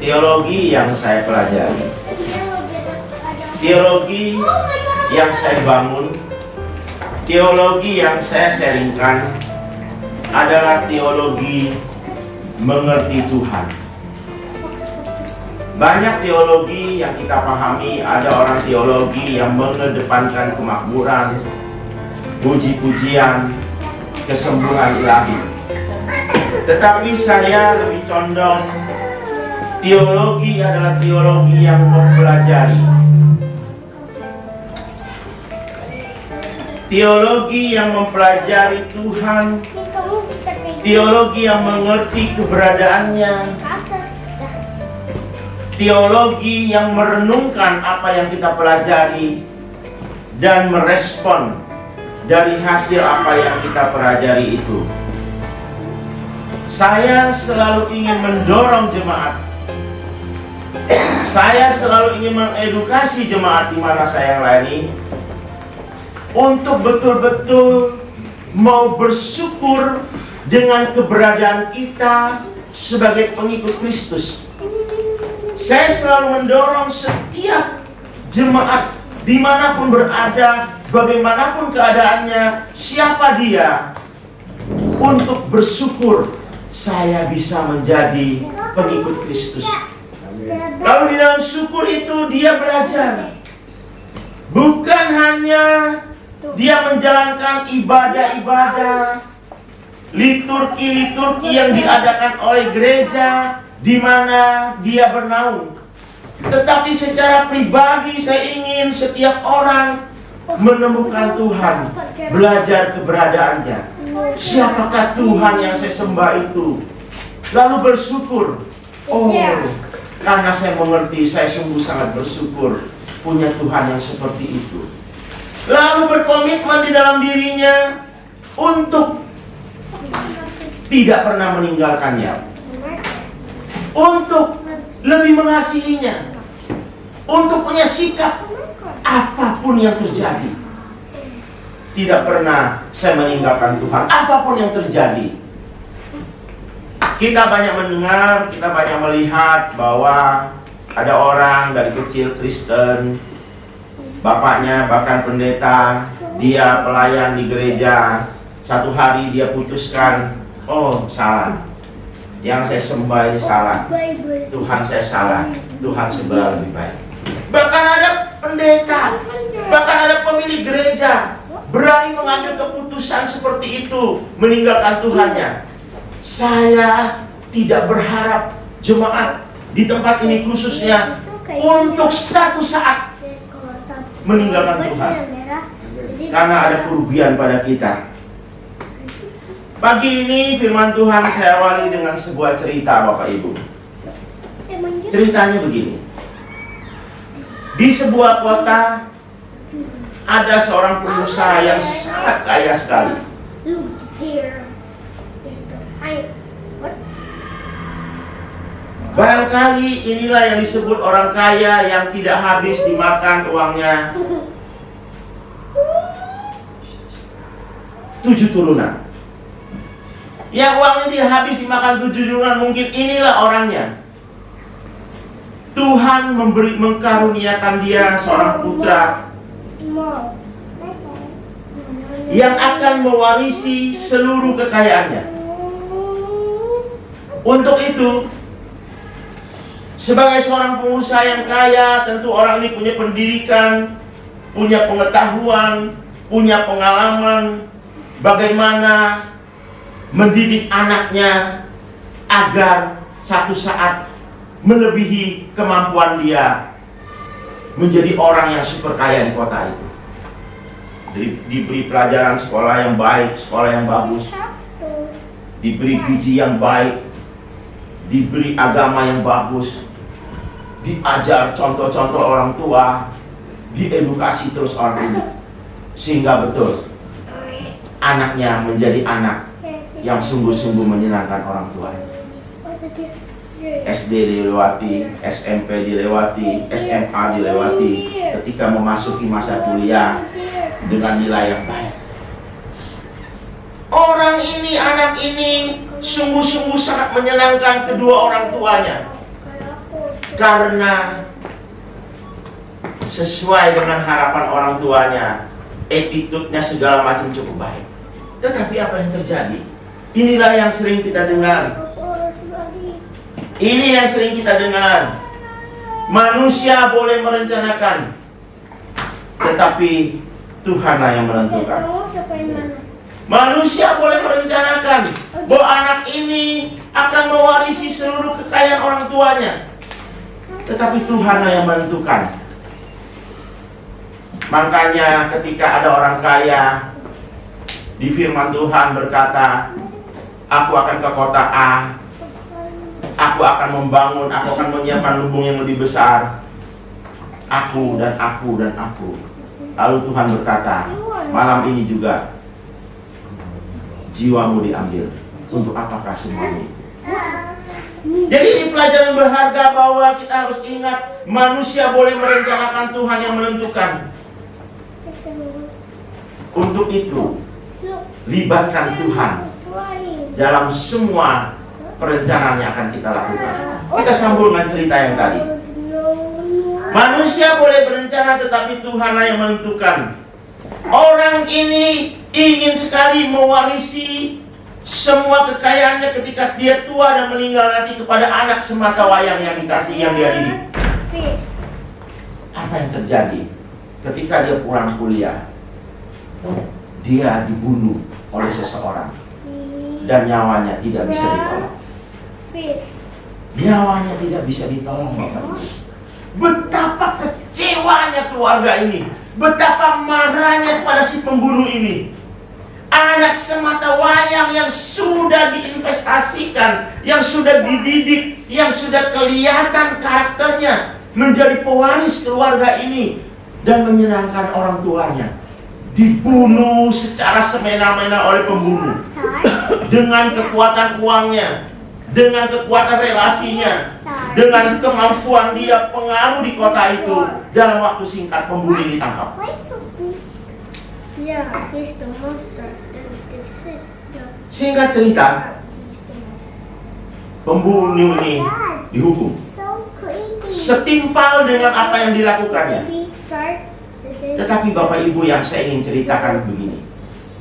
teologi yang saya pelajari, teologi yang saya bangun, teologi yang saya sharingkan adalah teologi mengerti Tuhan. Banyak teologi yang kita pahami, ada orang teologi yang mengedepankan kemakmuran, puji-pujian, kesembuhan ilahi. Tetapi saya lebih condong teologi adalah teologi yang mempelajari. Teologi yang mempelajari Tuhan, teologi yang mengerti keberadaannya, teologi yang merenungkan apa yang kita pelajari dan merespon dari hasil apa yang kita pelajari itu. Saya selalu ingin mendorong jemaat. Saya selalu ingin mengedukasi jemaat di mana saya layani untuk betul-betul mau bersyukur dengan keberadaan kita sebagai pengikut Kristus. Saya selalu mendorong setiap jemaat dimanapun berada, bagaimanapun keadaannya, siapa dia, untuk bersyukur saya bisa menjadi pengikut Kristus. Lalu di dalam syukur itu dia belajar. Bukan hanya dia menjalankan ibadah-ibadah, liturgi-liturgi yang diadakan oleh gereja di mana dia bernaung. Tetapi secara pribadi saya ingin setiap orang menemukan Tuhan, belajar keberadaannya. Siapakah Tuhan yang saya sembah itu? Lalu bersyukur. Oh, karena saya mengerti, saya sungguh sangat bersyukur punya Tuhan yang seperti itu. Lalu berkomitmen di dalam dirinya untuk tidak pernah meninggalkannya, untuk lebih mengasihinya, untuk punya sikap apapun yang terjadi. Tidak pernah saya meninggalkan Tuhan, apapun yang terjadi. Kita banyak mendengar, kita banyak melihat bahwa ada orang dari kecil Kristen, bapaknya bahkan pendeta, dia pelayan di gereja. Satu hari dia putuskan, oh salah, yang saya sembah ini salah, Tuhan saya salah, Tuhan sebelah lebih baik. Bahkan ada pendeta, bahkan ada pemilik gereja berani mengambil keputusan seperti itu, meninggalkan Tuhannya. Saya tidak berharap jemaat di tempat ini khususnya untuk satu saat meninggalkan Tuhan, karena ada kerugian pada kita. Pagi ini firman Tuhan saya awali dengan sebuah cerita, Bapak Ibu. Ceritanya begini. Di sebuah kota ada seorang pengusaha yang sangat kaya sekali. Barangkali inilah yang disebut orang kaya yang tidak habis dimakan uangnya 7 turunan. Yang uangnya tidak habis dimakan 7 turunan, mungkin inilah orangnya. Tuhan mengkaruniakan dia seorang putra yang akan mewarisi seluruh kekayaannya. Untuk itu, sebagai seorang pengusaha yang kaya, tentu orang ini punya pendidikan, punya pengetahuan, punya pengalaman bagaimana mendidik anaknya agar satu saat melebihi kemampuan dia menjadi orang yang super kaya di kota itu. Diberi pelajaran sekolah yang baik, sekolah yang bagus, diberi gizi yang baik, diberi agama yang bagus, diajar contoh-contoh orang tua, diedukasi terus orang ini, sehingga betul anaknya menjadi anak yang sungguh-sungguh menyenangkan orang tuanya. SD dilewati, SMP dilewati, SMA dilewati, ketika memasuki masa kuliah dengan nilai yang baik. Orang ini, anak ini sungguh-sungguh sangat menyenangkan kedua orang tuanya. karena sesuai dengan harapan orang tuanya, attitude-nya segala macam cukup baik. Tetapi apa yang terjadi? Inilah yang sering kita dengar. Ini yang sering kita dengar. Manusia boleh merencanakan, tetapi Tuhanlah yang menentukan. Manusia boleh merencanakan bahwa anak ini akan mewarisi seluruh kekayaan orang tuanya, tetapi Tuhanlah yang menentukan. Makanya ketika ada orang kaya, di firman Tuhan berkata, aku akan ke kota A, aku akan membangun, aku akan menyiapkan lubung yang lebih besar, aku dan aku dan aku. Lalu Tuhan berkata, malam ini juga jiwamu diambil. Untuk apakah semuanya itu? Jadi ini pelajaran berharga bahwa kita harus ingat, manusia boleh merencanakan, Tuhan yang menentukan. Untuk itu, libatkan Tuhan dalam semua perencanaan yang akan kita lakukan. Kita sambung dengan cerita yang tadi. Manusia boleh berencana, tetapi Tuhanlah yang menentukan. Orang ini ingin sekali mewarisi semua kekayaannya ketika dia tua dan meninggal nanti kepada anak semata wayang yang dikasih, yang dia didik. Apa yang terjadi? Ketika dia pulang kuliah, dia dibunuh oleh seseorang dan nyawanya tidak bisa ditolong. Nyawanya tidak bisa ditolong, Bapak Ibu. Betapa kecewanya keluarga ini, betapa marahnya kepada si pembunuh ini. Anak semata wayang yang sudah diinvestasikan, yang sudah dididik, yang sudah kelihatan karakternya menjadi pewaris keluarga ini dan menyenangkan orang tuanya, dibunuh secara semena-mena oleh pembunuh. Dengan kekuatan uangnya, dengan kekuatan relasinya, dengan kemampuan dia pengaruh di kota itu, dalam waktu singkat pembunuh ditangkap. Singkat cerita, pembunuh ini dihukum setimpal dengan apa yang dilakukannya. Tetapi Bapak Ibu, yang saya ingin ceritakan begini,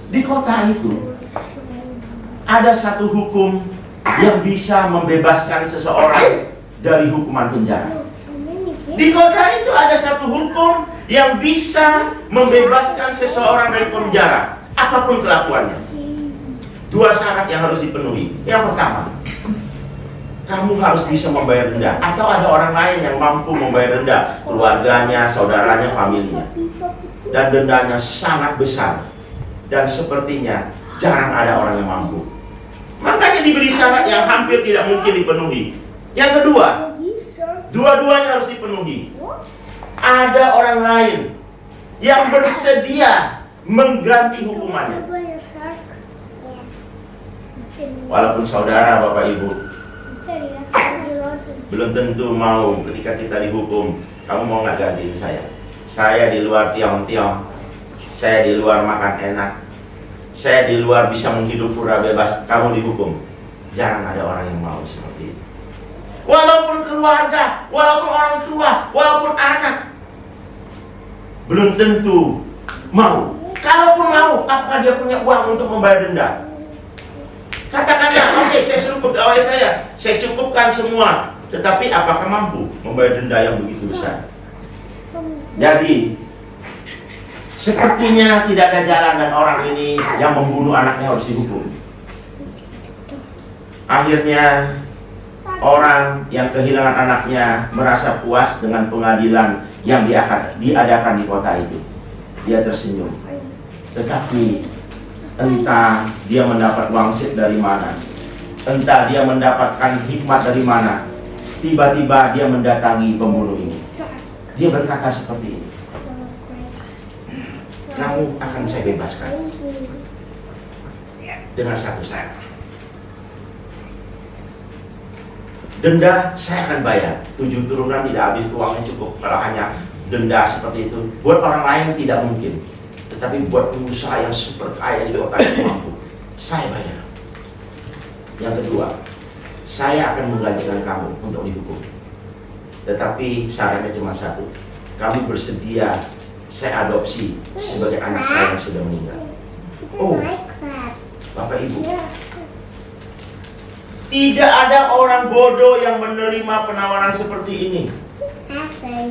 di kota itu ada satu hukum yang bisa membebaskan seseorang dari hukuman penjara. Di kota itu ada satu hukum yang bisa membebaskan seseorang dari penjara, apapun kelakuannya. Dua syarat yang harus dipenuhi. Yang pertama, kamu harus bisa membayar denda, atau ada orang lain yang mampu membayar denda, keluarganya, saudaranya, familinya. Dan dendanya sangat besar, dan sepertinya jarang ada orang yang mampu. Makanya diberi syarat yang hampir tidak mungkin dipenuhi. Yang kedua, dua-duanya harus dipenuhi. Ada orang lain yang bersedia mengganti hukumannya. Walaupun saudara, Bapak Ibu, belum tentu mau ketika kita dihukum, kamu mau nggak gantiin saya? Saya di luar tiong-tiong, saya di luar makan enak, saya di luar bisa menghidup pura bebas, kamu dihukum. Jarang ada orang yang mau seperti itu. Walaupun keluarga, walaupun orang tua, walaupun anak, belum tentu mau. Kalaupun mau, apakah dia punya uang untuk membayar denda? Katakanlah, oke, saya suruh pegawai saya cukupkan semua. Tetapi apakah mampu membayar denda yang begitu besar? Jadi, sepertinya tidak ada jalan dan orang ini yang membunuh anaknya harus dihukum. Akhirnya, orang yang kehilangan anaknya merasa puas dengan pengadilan yang diadakan di kota itu. Dia tersenyum. Tetapi entah dia mendapat wangsit dari mana, entah dia mendapatkan hikmat dari mana, tiba-tiba dia mendatangi pembunuh ini. Dia berkata seperti ini, kamu akan saya bebaskan dengan satu syarat. Denda saya akan bayar, 7 turunan tidak habis, uangnya cukup. Kalau hanya denda seperti itu, buat orang lain tidak mungkin. Tetapi buat pengusaha yang super kaya di kota yang mampu, saya bayar. Yang kedua, saya akan menggantikan kamu untuk dihukum. Tetapi syaratnya cuma satu. Kamu bersedia saya adopsi sebagai anak saya yang sudah meninggal. Oh, Bapak Ibu, tidak ada orang bodoh yang menerima penawaran seperti ini.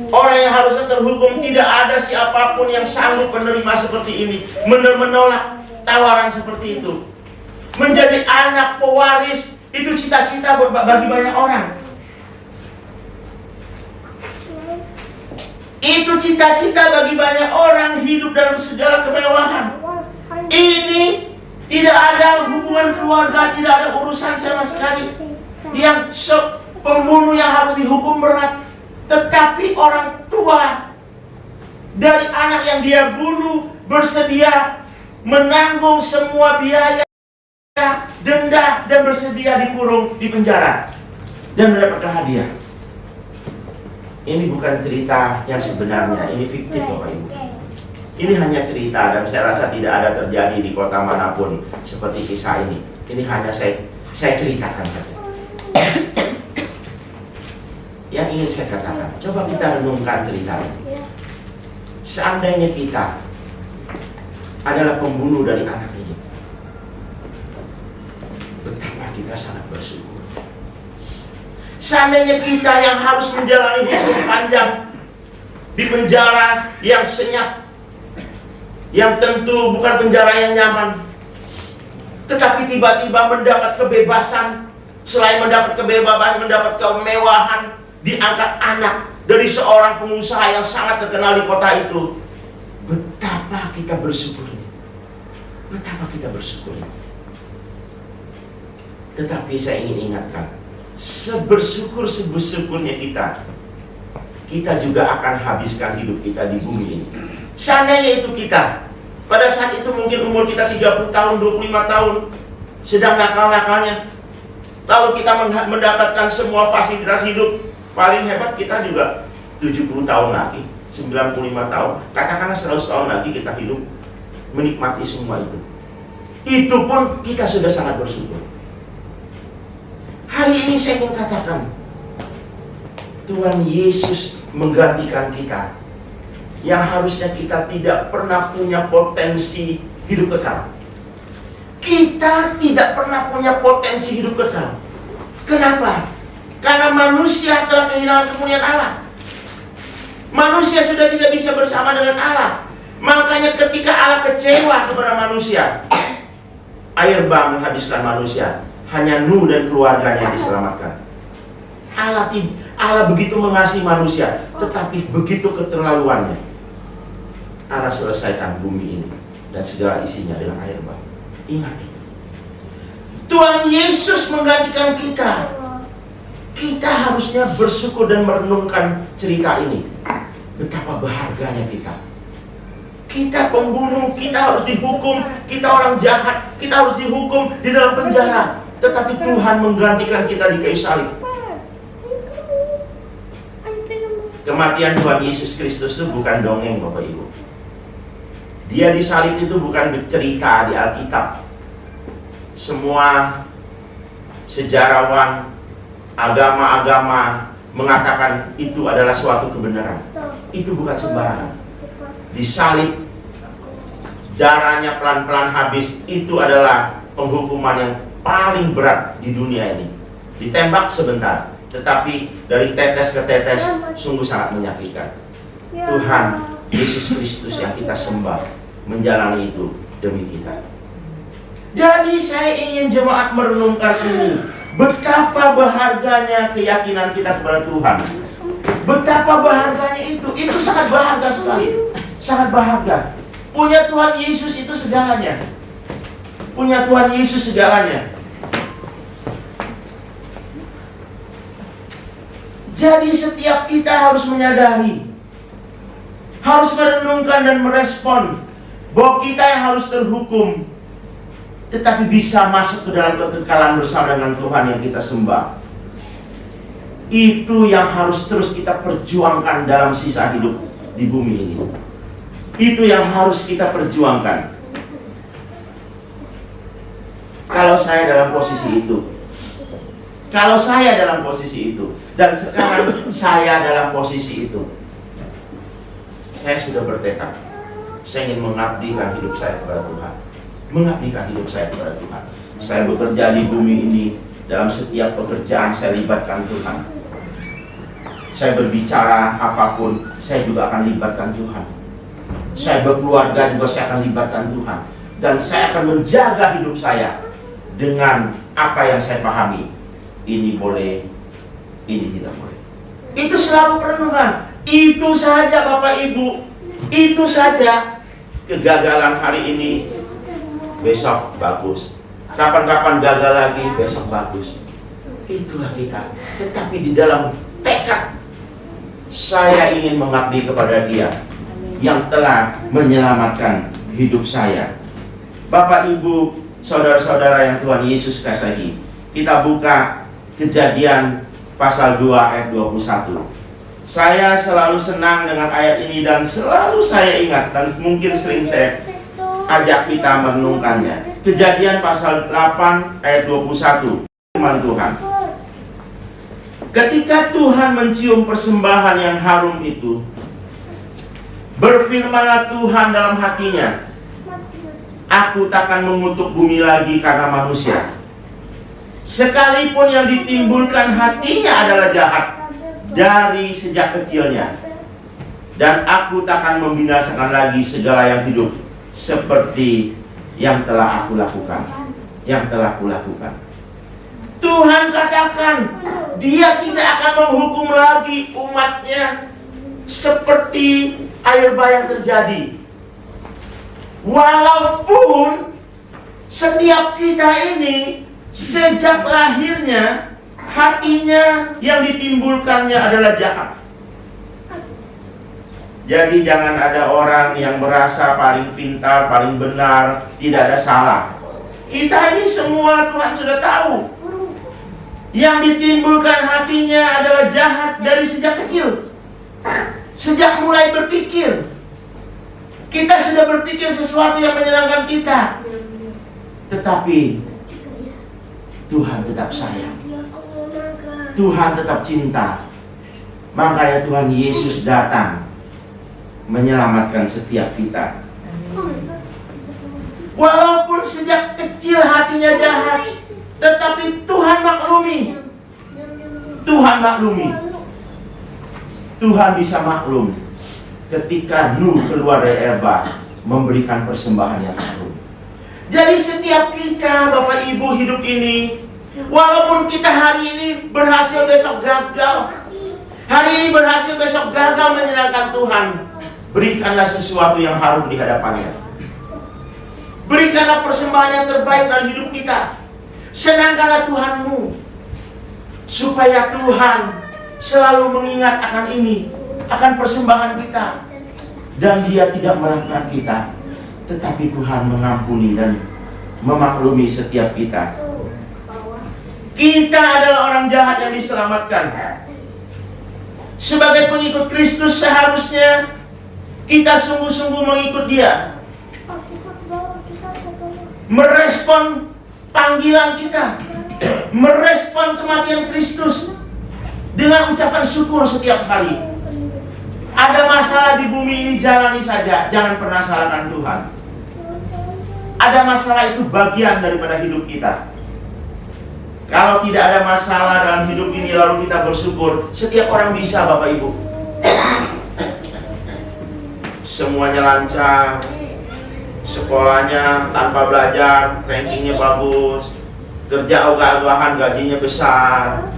Orang yang harusnya terhukum, tidak ada siapapun yang sanggup menerima seperti ini, menolak tawaran seperti itu. Menjadi anak pewaris itu cita-cita bagi banyak orang. Itu cita-cita bagi banyak orang, hidup dalam segala kemewahan. Ini tidak ada hubungan keluarga, tidak ada urusan sama sekali. Yang pembunuh yang harus dihukum berat, tetapi orang tua dari anak yang dia bunuh bersedia menanggung semua biaya, denda, dan bersedia dikurung di penjara dan mendapatkan hadiah. Ini bukan cerita yang sebenarnya, ini fiktif Bapak Ibu. Ini hanya cerita dan saya rasa tidak ada terjadi di kota manapun seperti kisah ini. Ini hanya saya ceritakan saja. Yang ingin saya katakan, coba kita renungkan cerita ini. Seandainya kita adalah pembunuh dari anak ini, betapa kita sangat bersyukur. Seandainya kita yang harus menjalani hidup panjang di penjara yang senyap, yang tentu bukan penjara yang nyaman, tetapi tiba-tiba mendapat kebebasan. Selain mendapat kebebasan, mendapat kemewahan, diangkat anak dari seorang pengusaha yang sangat terkenal di kota itu. Betapa kita bersyukur. Betapa kita bersyukur. Tetapi saya ingin ingatkan, sebersyukurnya kita juga akan habiskan hidup kita di bumi ini. Seandainya itu kita, pada saat itu mungkin umur kita 30 tahun, 25 tahun, sedang nakal-nakalnya, lalu kita mendapatkan semua fasilitas hidup, paling hebat kita juga 70 tahun lagi, 95 tahun, katakanlah 100 tahun lagi kita hidup, menikmati semua itu. Itu pun kita sudah sangat bersyukur. Hari ini saya ingin katakan, Tuhan Yesus menggantikan kita yang harusnya kita tidak pernah punya potensi hidup kekal. Kita tidak pernah punya potensi hidup kekal. Kenapa? Karena manusia telah kehilangan kemuliaan Allah. Manusia sudah tidak bisa bersama dengan Allah. Makanya ketika Allah kecewa kepada manusia, air bah menghabiskan manusia. Hanya Nuh dan keluarganya yang diselamatkan. Allah begitu mengasihi manusia, tetapi begitu keterlaluannya, Allah selesaikan bumi ini dan segala isinya dengan air bah. Ingat itu. Tuhan Yesus menggantikan kita. Kita harusnya bersyukur dan merenungkan cerita ini. Betapa berharganya kita. Kita pembunuh, kita harus dihukum. Kita orang jahat, kita harus dihukum di dalam penjara. Tetapi Tuhan menggantikan kita di kayu salib. Kematian Tuhan Yesus Kristus itu bukan dongeng Bapak Ibu. Dia disalib itu bukan cerita di Alkitab. Semua sejarawan, agama-agama mengatakan itu adalah suatu kebenaran. Itu bukan sembarangan. Disalib, darahnya pelan-pelan habis, itu adalah penghukuman yang paling berat di dunia ini. Ditembak sebentar, tetapi dari tetes ke tetes sungguh sangat menyakitkan. Tuhan Yesus Kristus yang kita sembah menjalani itu demi kita. Jadi saya ingin jemaat merenungkan ini. Betapa berharganya keyakinan kita kepada Tuhan. Betapa berharganya itu. Itu sangat berharga sekali. Sangat berharga. Punya Tuhan Yesus itu segalanya. Punya Tuhan Yesus segalanya. Jadi setiap kita harus menyadari, harus merenungkan dan merespon bahwa kita yang harus terhukum, tetapi bisa masuk ke dalam kekekalan bersama dengan Tuhan yang kita sembah. Itu yang harus terus kita perjuangkan dalam sisa hidup di bumi ini. Itu yang harus kita perjuangkan. Kalau saya dalam posisi itu, Kalau saya dalam posisi itu, dan sekarang saya dalam posisi itu, saya sudah bertekad, saya ingin mengabdikan hidup saya kepada Tuhan. Mengabdikan hidup saya kepada Tuhan. Saya bekerja di bumi ini, dalam setiap pekerjaan saya libatkan Tuhan. Saya berbicara apapun, saya juga akan libatkan Tuhan. Saya berkeluarga juga saya akan libatkan Tuhan. Dan saya akan menjaga hidup saya dengan apa yang saya pahami. Ini boleh, ini tidak boleh. Itu selalu perenungan. Itu saja Bapak Ibu. Itu saja. Kegagalan hari ini, besok bagus. Kapan-kapan gagal lagi, besok bagus. Itulah kita. Tetapi di dalam tekad, saya ingin mengabdi kepada Dia yang telah menyelamatkan hidup saya. Bapak Ibu, saudara-saudara yang Tuhan Yesus kasihi, kita buka Kejadian pasal 2 ayat 21. Saya selalu senang dengan ayat ini dan selalu saya ingat, dan mungkin sering saya ajak kita merenungkannya. Kejadian pasal 8 ayat 21. Firman Tuhan. Ketika Tuhan mencium persembahan yang harum itu, berfirmanlah Tuhan dalam hatinya, aku takkan mengutuk bumi lagi karena manusia. Sekalipun yang ditimbulkan hatinya adalah jahat dari sejak kecilnya. Dan aku takkan membinasakan lagi segala yang hidup seperti yang telah aku lakukan. Yang telah aku lakukan. Tuhan katakan, Dia tidak akan menghukum lagi umatnya seperti air bah yang terjadi. Walaupun setiap kita ini sejak lahirnya hatinya yang ditimbulkannya adalah jahat. Jadi jangan ada orang yang merasa paling pintar, paling benar, tidak ada salah. Kita ini semua Tuhan sudah tahu. Yang ditimbulkan hatinya adalah jahat dari sejak kecil. Sejak mulai berpikir, kita sudah berpikir sesuatu yang menyenangkan kita. Tetapi Tuhan tetap sayang. Tuhan tetap cinta. Makanya Tuhan Yesus datang menyelamatkan setiap kita. Walaupun sejak kecil hatinya jahat, tetapi Tuhan maklumi. Tuhan maklumi. Tuhan bisa maklum ketika Nuh keluar dari air bah memberikan persembahan yang harum. Jadi setiap kita, Bapak Ibu, hidup ini, walaupun kita hari ini berhasil, besok gagal, hari ini berhasil, besok gagal menyenangkan Tuhan, berikanlah sesuatu yang harum di hadapannya. Berikanlah persembahan yang terbaik dalam hidup kita. Senangkanlah Tuhanmu, supaya Tuhan selalu mengingat akan ini, akan persembahan kita. Dan Dia tidak melakukan kita, tetapi Tuhan mengampuni dan memaklumi setiap kita. Kita adalah orang jahat yang diselamatkan. Sebagai pengikut Kristus seharusnya kita sungguh-sungguh mengikut Dia, merespon panggilan kita, merespon kematian Kristus dengan ucapan syukur setiap hari. Ada masalah di bumi ini, jalani saja, jangan pernah salahkan Tuhan. Ada masalah, itu bagian daripada hidup kita. Kalau tidak ada masalah dalam hidup ini lalu kita bersyukur, setiap orang bisa, Bapak Ibu. Semuanya lancar, sekolahnya tanpa belajar, rankingnya bagus, kerja ogah-ogahan, gajinya besar,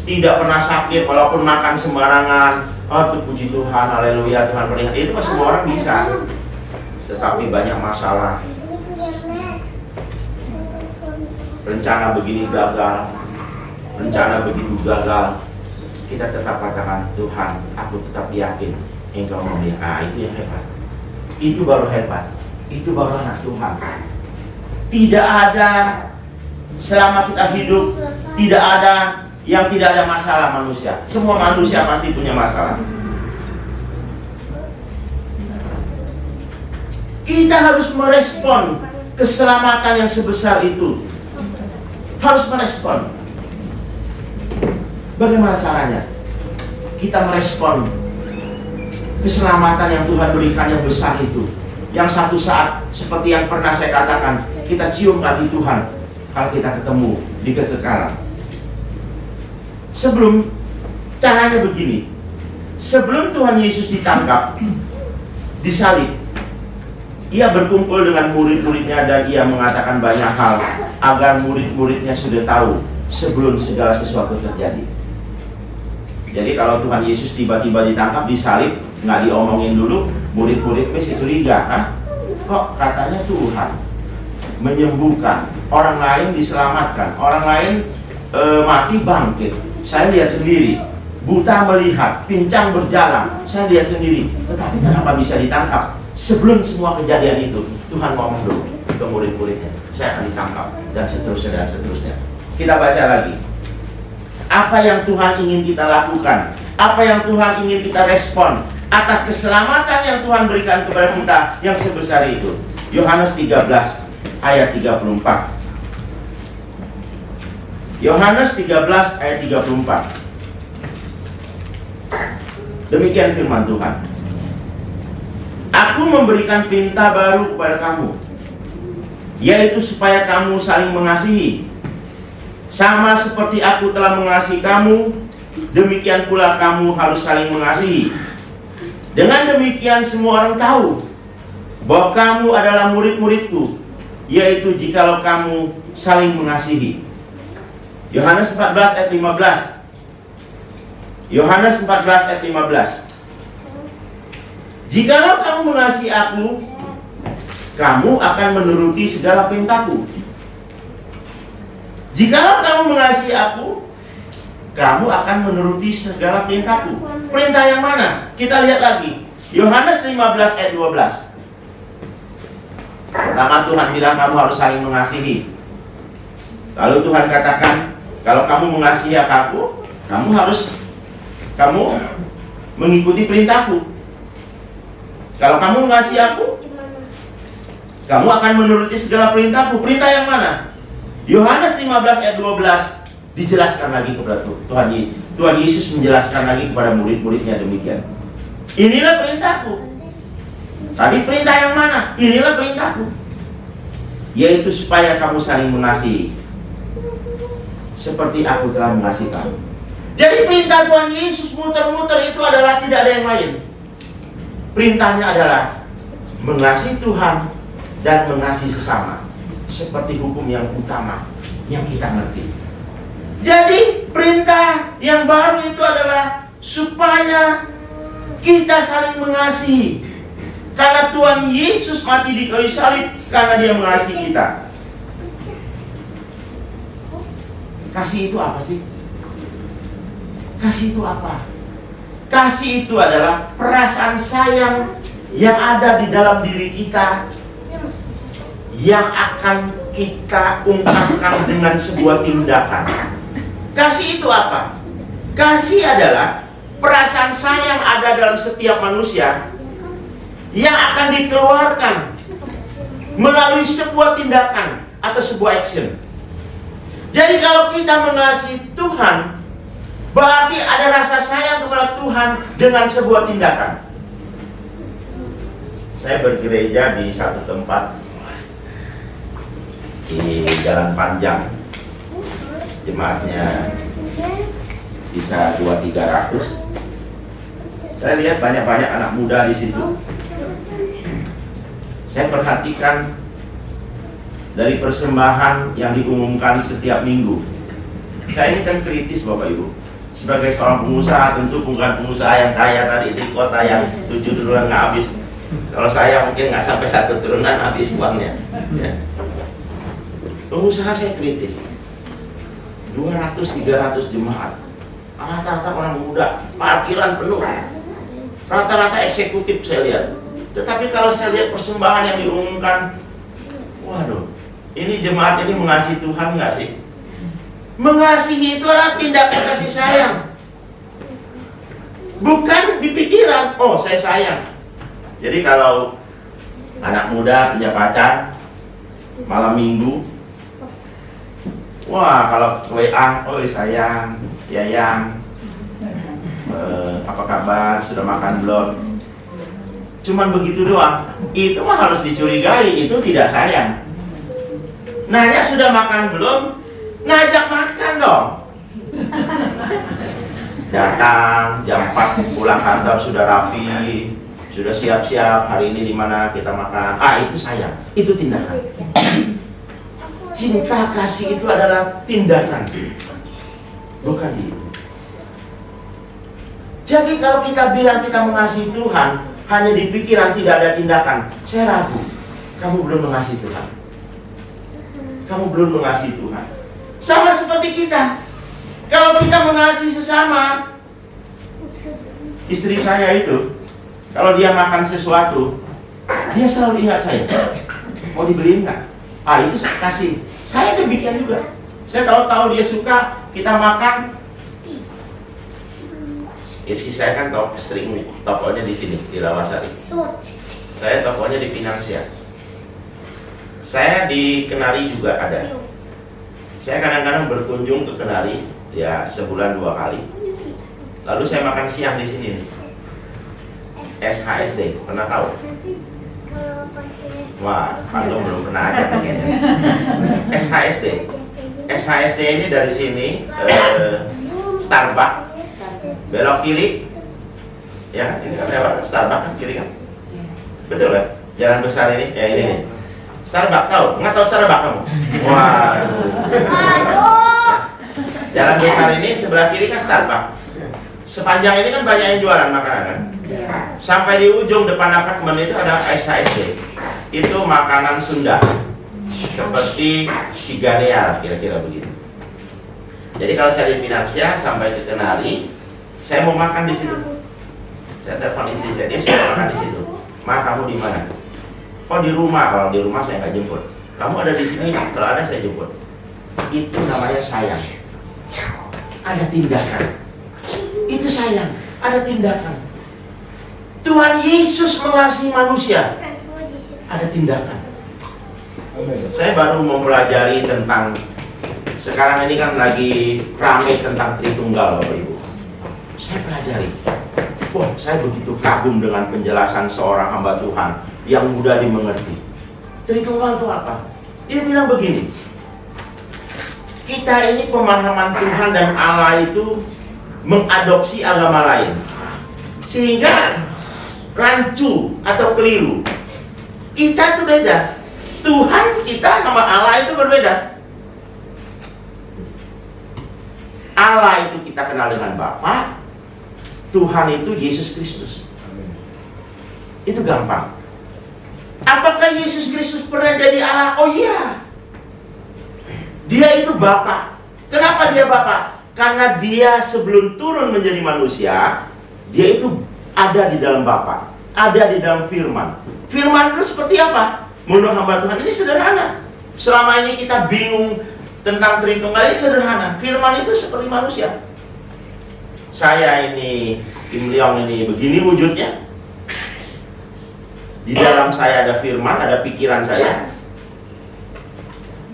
tidak pernah sakit walaupun makan sembarangan. Oh, itu puji Tuhan, haleluya, Tuhan melihat. Itu pas semua orang bisa. Tetapi banyak masalah. Rencana begini gagal, rencana begitu gagal. Kita tetap katakan, Tuhan, aku tetap yakin Engkau melihat. Ah, itu yang hebat. Itu baru hebat. Itu baru anak Tuhan. Tidak ada, selama kita hidup, tidak ada yang tidak ada masalah manusia. Semua manusia pasti punya masalah. Kita harus merespon keselamatan yang sebesar itu. Harus merespon. Bagaimana caranya? Kita merespon keselamatan yang Tuhan berikan yang besar itu, yang satu saat seperti yang pernah saya katakan, kita cium kaki Tuhan kalau kita ketemu di kekekalan. Caranya begini, sebelum Tuhan Yesus ditangkap, disalib, ia berkumpul dengan murid-muridnya dan ia mengatakan banyak hal agar murid-muridnya sudah tahu sebelum segala sesuatu terjadi. Jadi kalau Tuhan Yesus tiba-tiba ditangkap, disalib, nggak diomongin dulu, murid-murid masih curiga, kok katanya Tuhan menyembuhkan, orang lain diselamatkan, orang lain mati bangkit, saya lihat sendiri, buta melihat, pincang berjalan, saya lihat sendiri, tetapi kenapa bisa ditangkap? Sebelum semua kejadian itu, Tuhan ngomong dulu ke murid-muridnya, saya akan ditangkap, dan seterusnya dan seterusnya. Kita baca lagi. Apa yang Tuhan ingin kita lakukan, apa yang Tuhan ingin kita respon atas keselamatan yang Tuhan berikan kepada kita yang sebesar itu. Yohanes 13 ayat 34. Yohanes 13 ayat 34. Demikian firman Tuhan. Aku memberikan perintah baru kepada kamu, yaitu supaya kamu saling mengasihi. Sama seperti aku telah mengasihi kamu, demikian pula kamu harus saling mengasihi. Dengan demikian semua orang tahu bahwa kamu adalah murid-muridku, yaitu jikalau kamu saling mengasihi. Yohanes 14 ayat 15. Yohanes 14 ayat 15. Jikalau kamu mengasihi aku, kamu akan menuruti segala perintahku. Jikalau kamu mengasihi aku, kamu akan menuruti segala perintahku. Perintah yang mana? Kita lihat lagi. Yohanes 15 ayat 12. Pertama Tuhan bilang kamu harus saling mengasihi. Lalu Tuhan katakan, kalau kamu mengasihi aku, kamu mengikuti perintahku. Kalau kamu mengasihi aku, kamu akan menuruti segala perintahku. Perintah yang mana? Yohanes 15 ayat 12 dijelaskan lagi kepada Tuhan Yesus menjelaskan lagi kepada murid-muridnya demikian. Inilah perintahku. Tadi perintah yang mana? Inilah perintahku, yaitu supaya kamu saling mengasihi seperti aku telah mengasihi kamu. Jadi perintah Tuhan Yesus muter-muter itu adalah tidak ada yang lain. Perintahnya adalah mengasihi Tuhan dan mengasihi sesama, seperti hukum yang utama yang kita ngerti. Jadi perintah yang baru itu adalah supaya kita saling mengasihi, karena Tuhan Yesus mati di kayu salib karena Dia mengasihi kita. Kasih itu apa sih? Kasih itu apa? Kasih itu adalah perasaan sayang yang ada di dalam diri kita, yang akan kita ungkapkan dengan sebuah tindakan. Kasih itu apa? Kasih adalah perasaan sayang ada dalam setiap manusia yang akan dikeluarkan melalui sebuah tindakan atau sebuah action. Jadi kalau kita mengasihi Tuhan, berarti ada rasa sayang kepada Tuhan dengan sebuah tindakan. Saya bergereja di satu tempat di Jalan Panjang, jemaatnya bisa 200-300. Saya lihat banyak-banyak anak muda di situ. Saya perhatikan dari persembahan yang diumumkan setiap minggu. Saya ini kan kritis Bapak Ibu. Sebagai seorang pengusaha, tentu bukan pengusaha yang kaya tadi di kota yang 7 turunan nggak habis. Kalau saya mungkin nggak sampai 1 turunan habis uangnya. Ya. Pengusaha saya kritis. 200-300 jemaat, rata-rata orang muda, parkiran penuh, rata-rata eksekutif saya lihat. Tetapi kalau saya lihat persembahan yang diumumkan, waduh, ini jemaat ini mengasihi Tuhan nggak sih? Mengasihi itu adalah tindakan kasih sayang, bukan di pikiran, oh saya sayang. Jadi kalau anak muda punya pacar malam minggu, Wah, kalau WA, oh sayang, Yayang, apa kabar, sudah makan belum? Cuman begitu doang. Itu mah harus dicurigai, itu tidak sayang. Nanya sudah makan belum? Ngajak makan dong. Datang jam 4 pulang kantor sudah rapi, sudah siap-siap, hari ini di mana kita makan. Itu sayang, itu tindakan. Cinta kasih itu adalah tindakan, bukan itu. Jadi kalau kita bilang kita mengasihi Tuhan hanya di pikiran, tidak ada tindakan, saya ragu. Kamu belum mengasihi Tuhan. Kamu belum mengasihi Tuhan. Sama seperti kita. Kalau kita mengasihi sesama, istri saya itu, kalau dia makan sesuatu, dia selalu ingat saya. Mau dibeliin nggak? Itu saya kasih. Saya demikian juga. Saya kalau tahu dia suka, kita makan. Istri saya kan sering tokonya di sini, di Rawasari. Saya tokonya di Pinangsia. Saya di Kenari juga ada. Saya kadang-kadang berkunjung ke Kenari, ya sebulan 2 kali. Lalu saya makan siang di sini nih. SHSD, pernah tahu? Wah, Pandong belum pernah ada kayaknya. SHSD. SHSD ini dari sini Starbucks, belok kiri. Ya, ini kan lewat Starbucks kan kiri kan? Betul kan? Jalan besar ini, ya ini nih. Starbucks tahu? Nggak tahu Starbucks kamu? Waduh. Jalan besar ini sebelah kiri kan Starbucks. Sepanjang ini kan banyak yang jualan makanan kan? Sampai di ujung depan apartemen itu ada SHSD. Itu makanan Sunda, seperti Ciganear, kira-kira begitu. Jadi kalau saya di Pinangsia sampai ke Kenari, saya mau makan di situ. Saya telepon istri saya, dia sudah makan di situ. Ma, kamu di mana? Oh, di rumah. Kalau di rumah saya nggak jemput. Kamu ada di sini? Kalau ada saya jemput. Itu namanya sayang. Ada tindakan. Itu sayang. Ada tindakan. Tuhan Yesus mengasihi manusia. Ada tindakan. Saya baru mempelajari tentang, sekarang ini kan lagi ramai tentang Tritunggal, Bapak Ibu. Saya pelajari. Wah, saya begitu kagum dengan penjelasan seorang hamba Tuhan yang mudah dimengerti. Tritunggal itu apa? Dia bilang begini, kita ini pemahaman Tuhan dan Allah itu mengadopsi agama lain, sehingga rancu atau keliru. Kita itu beda. Tuhan kita sama Allah itu berbeda. Allah itu kita kenal dengan Bapa, Tuhan itu Yesus Kristus. Itu gampang. Apakah Yesus Kristus pernah jadi Allah? Oh iya. Dia itu Bapa. Kenapa dia Bapa? Karena dia sebelum turun menjadi manusia, dia itu ada di dalam Bapa, ada di dalam firman. Firman itu seperti apa? Menurut hamba Tuhan ini sederhana. Selama ini kita bingung tentang Tritunggal, ini sederhana. Firman itu seperti manusia. Saya ini, Kim Leong ini begini wujudnya. Di dalam saya ada firman, ada pikiran saya.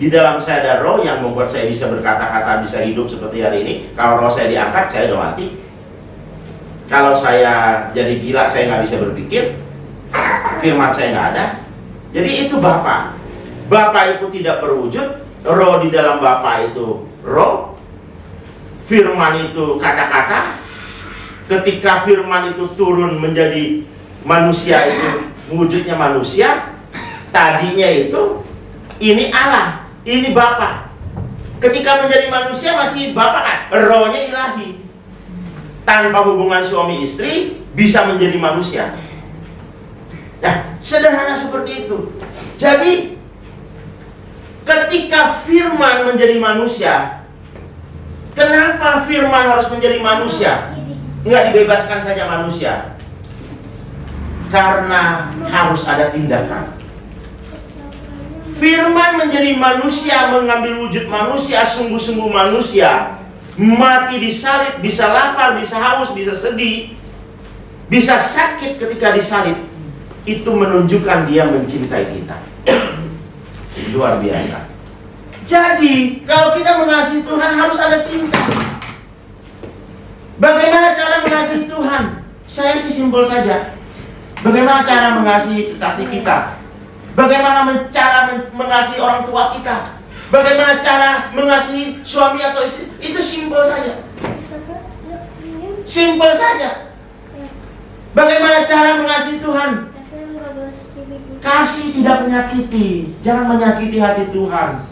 Di dalam saya ada roh yang membuat saya bisa berkata-kata, bisa hidup seperti hari ini. Kalau roh saya diangkat, saya udah mati. Kalau saya jadi gila, saya nggak bisa berpikir. Firman saya nggak ada. Jadi itu Bapa. Bapa itu tidak berwujud. Roh di dalam Bapa itu roh. Firman itu kata-kata. Ketika firman itu turun menjadi manusia, itu wujudnya manusia. Tadinya itu ini Allah, ini Bapa. Ketika menjadi manusia masih Bapa kan? Rohnya ilahi. Tanpa hubungan suami istri bisa menjadi manusia. Nah, sederhana seperti itu. Jadi ketika firman menjadi manusia, kenapa firman harus menjadi manusia? Enggak dibebaskan saja manusia. Karena harus ada tindakan. Firman menjadi manusia, mengambil wujud manusia, sungguh-sungguh manusia, mati disalib, bisa lapar, bisa haus, bisa sedih, bisa sakit ketika disalib. Itu menunjukkan dia mencintai kita. Luar biasa. Jadi, kalau kita mengasihi Tuhan harus ada cinta. Bagaimana cara mengasihi Tuhan? Saya sih simpel saja. Bagaimana cara mengasihi kekasih kita? Bagaimana cara mengasihi orang tua kita? Bagaimana cara mengasihi suami atau istri? Itu simpel saja. Simpel saja. Bagaimana cara mengasihi Tuhan? Kasih tidak menyakiti. Jangan menyakiti hati Tuhan.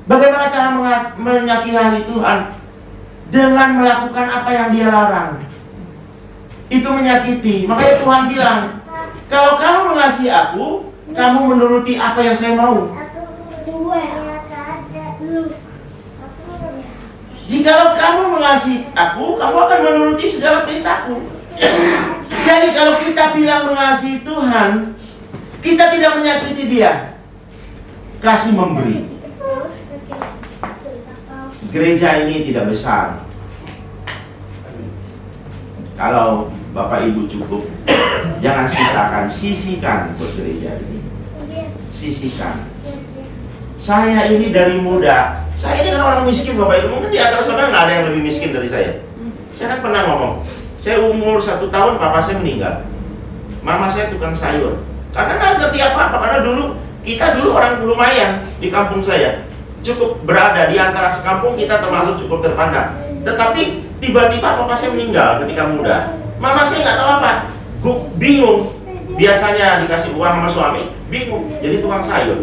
Bagaimana cara menyakiti hati Tuhan? Dengan melakukan apa yang Dia larang. Itu menyakiti. Makanya Tuhan bilang, kalau kamu mengasihi aku, kamu menuruti apa yang saya mau. Jikalau kamu mengasihi aku, kamu akan menuruti segala perintahku. Jadi kalau kita bilang mengasihi Tuhan, kita tidak menyakiti Dia. Kasih memberi. Gereja ini tidak besar. Kalau Bapak Ibu cukup, jangan sisihkan buat gereja ini. Sisihkan. Saya ini dari muda, saya ini kan orang miskin Bapak Ibu. Mungkin di antara saudara nggak ada yang lebih miskin dari saya. Saya kan pernah ngomong, saya umur 1 tahun papa saya meninggal. Mama saya tukang sayur. Karena nggak ngerti apa-apa, karena kita dulu orang lumayan di kampung saya. Cukup berada di antara sekampung, kita termasuk cukup terpandang. Tetapi tiba-tiba papa saya meninggal ketika muda. Mama saya nggak tahu apa, bingung. Biasanya dikasih uang sama suami, bingung. Jadi tukang sayur.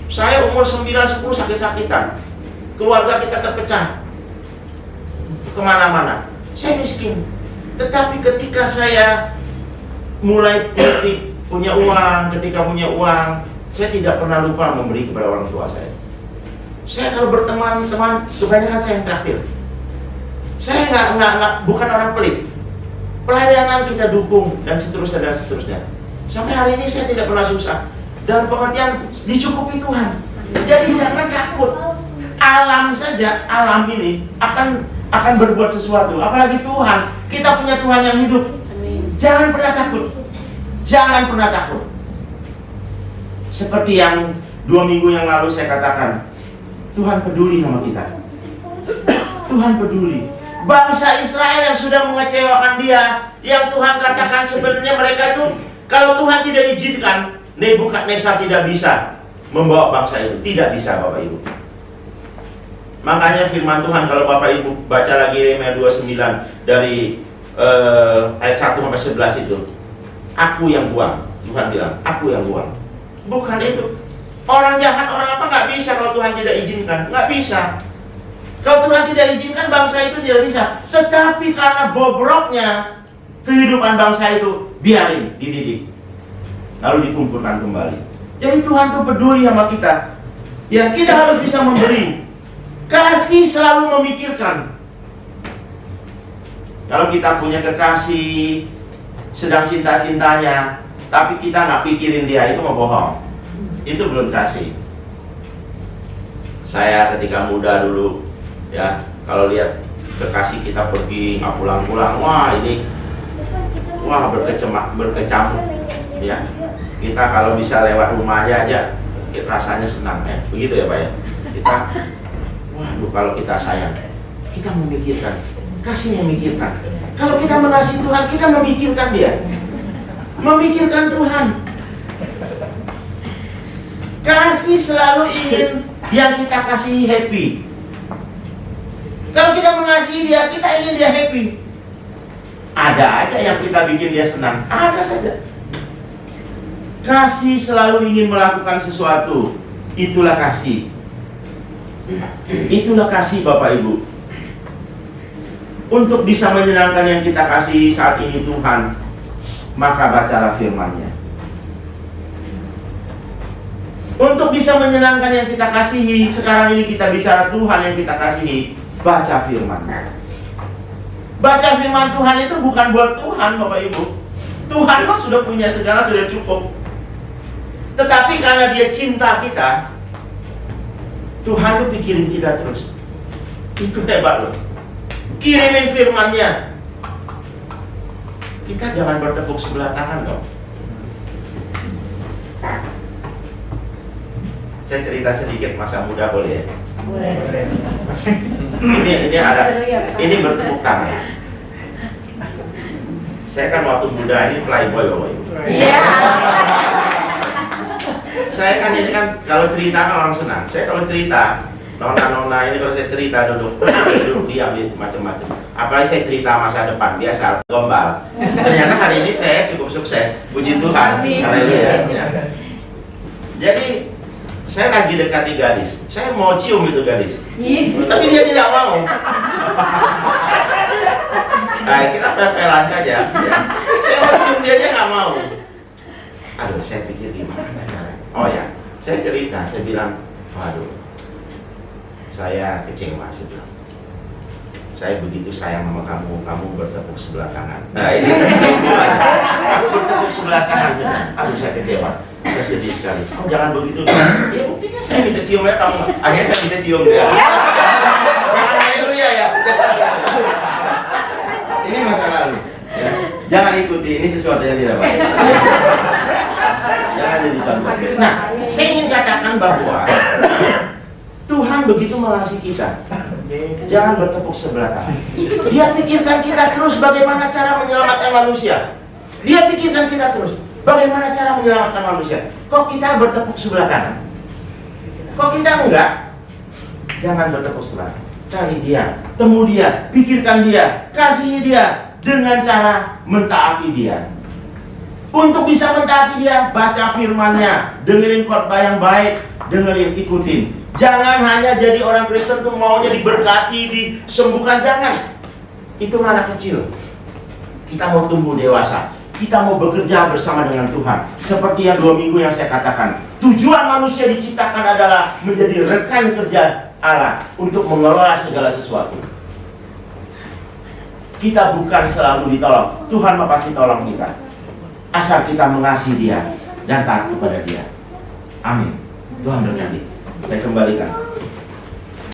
Saya umur 9-10 sakit-sakitan. Keluarga kita terpecah kemana-mana. Saya miskin. Tetapi ketika saya mulai punya uang, saya tidak pernah lupa memberi kepada orang tua saya. Saya kalau berteman-teman, kebanyakan saya yang traktir. Saya bukan orang pelit. Pelayanan kita dukung dan seterusnya. Sampai hari ini saya tidak pernah susah. Dalam pengertian dicukupi Tuhan. Jadi jangan takut. Alam saja, alam ini akan berbuat sesuatu. Apalagi Tuhan. Kita punya Tuhan yang hidup. Jangan pernah takut. Jangan pernah takut. Seperti yang 2 minggu yang lalu saya katakan, Tuhan peduli sama kita. Tuhan peduli. Bangsa Israel yang sudah mengecewakan Dia, yang Tuhan katakan sebenarnya mereka itu, kalau Tuhan tidak izinkan, Nebukadnezar tidak bisa membawa bangsa itu. Tidak bisa Bapak Ibu. Makanya firman Tuhan, kalau Bapak Ibu baca lagi Yeremia 29 dari ayat 1 sampai 11 itu, aku yang buang. Tuhan bilang, aku yang buang. Bukan itu. Orang jahat, orang apa nggak bisa kalau Tuhan tidak izinkan. Nggak bisa. Kalau Tuhan tidak izinkan, bangsa itu tidak bisa. Tetapi karena bobroknya kehidupan bangsa itu, biarin, dididik. Lalu dikumpulkan kembali. Jadi Tuhan tuh peduli sama kita. Ya, kita harus bisa memberi. Kasih selalu memikirkan. Kalau kita punya kekasih, sedang cinta-cintanya, tapi kita nggak pikirin dia, itu mau bohong. Itu belum kasih. Saya ketika muda dulu, ya, kalau lihat kekasih kita pergi nggak pulang-pulang, berkecamuk, ya. Kita kalau bisa lewat rumahnya aja, kita rasanya senang, ya. Begitu ya Pak ya. Kita, kalau kita sayang, kita memikirkan, kasih memikirkan. Kalau kita mengasihi Tuhan, kita memikirkan Dia, memikirkan Tuhan. Kasih selalu ingin yang kita kasihi happy. Kalau kita mengasihi Dia, kita ingin Dia happy. Ada aja yang kita bikin Dia senang, ada saja. Kasih selalu ingin melakukan sesuatu. Itulah kasih. Itulah kasih Bapak Ibu. Untuk bisa menyenangkan yang kita kasihi saat ini Tuhan, maka bacalah firman-Nya. Untuk bisa menyenangkan yang kita kasihi, sekarang ini kita bicara Tuhan yang kita kasihi, baca firman. Baca firman Tuhan itu bukan buat Tuhan Bapak Ibu. Tuhan mah sudah punya segala, sudah cukup. Tetapi karena Dia cinta kita, Tuhan tuh pikirin kita terus. Itu hebat loh. Kirimin firman-Nya. Kita jangan bertepuk sebelah tangan dong. Saya cerita sedikit masa muda boleh ya? Boleh. Ini ada, ini bertepuk tangan. Saya kan waktu muda ini playboy Bapak Ibu. Iya. Saya kan ini kan kalau cerita kan orang senang. Saya kalau cerita nona ini kalau saya cerita duduk diam macam-macam. Apalagi saya cerita masa depan biasa gombal. Ternyata hari ini saya cukup sukses, puji Tuhan. Haleluya. Ya. Jadi saya lagi dekati gadis. Saya mau cium itu gadis, tapi dia tidak mau. Nah, kita fair-fairan saja. Ya. Saya mau cium dia nggak mau. Aduh, saya pikir gimana caranya? Oh ya, saya cerita, saya bilang, waduh, saya kecewa, saya bilang. Saya begitu sayang sama kamu, kamu bertepuk sebelah kanan. Nah ini aku bertepuk sebelah kanan, aduh saya kecewa, saya sedih sekali. Oh jangan begitu dong. Ya buktinya saya minta cium ya kamu, akhirnya saya bisa cium dia. Jangan haleluya ya. Ini masa lalu. Ya. Jangan ikuti, ini sesuatu yang tidak baik. Jangan jadi contoh. Nah, saya ingin katakan bahwa Tuhan begitu mengasihi kita. Jangan bertepuk sebelah kanan. Dia pikirkan kita terus bagaimana cara menyelamatkan manusia. Dia pikirkan kita terus bagaimana cara menyelamatkan manusia. Kok kita bertepuk sebelah kanan? Kok kita enggak? Jangan bertepuk sebelah. Cari dia, temu dia, pikirkan dia, kasihi dia dengan cara mentaati dia. Untuk bisa mentaati dia, baca firman-Nya, dengerin khotbah yang baik, dengerin, ikutin. Jangan hanya jadi orang Kristen tuh maunya diberkati, disembuhkan, jangan. Itu anak kecil. Kita mau tumbuh dewasa. Kita mau bekerja bersama dengan Tuhan. Seperti yang 2 minggu yang saya katakan. Tujuan manusia diciptakan adalah menjadi rekan kerja Allah untuk mengelola segala sesuatu. Kita bukan selalu ditolong. Tuhan pasti tolong kita. Asal kita mengasihi Dia dan taat kepada Dia. Amin. Tuhan berkati. Saya kembalikan.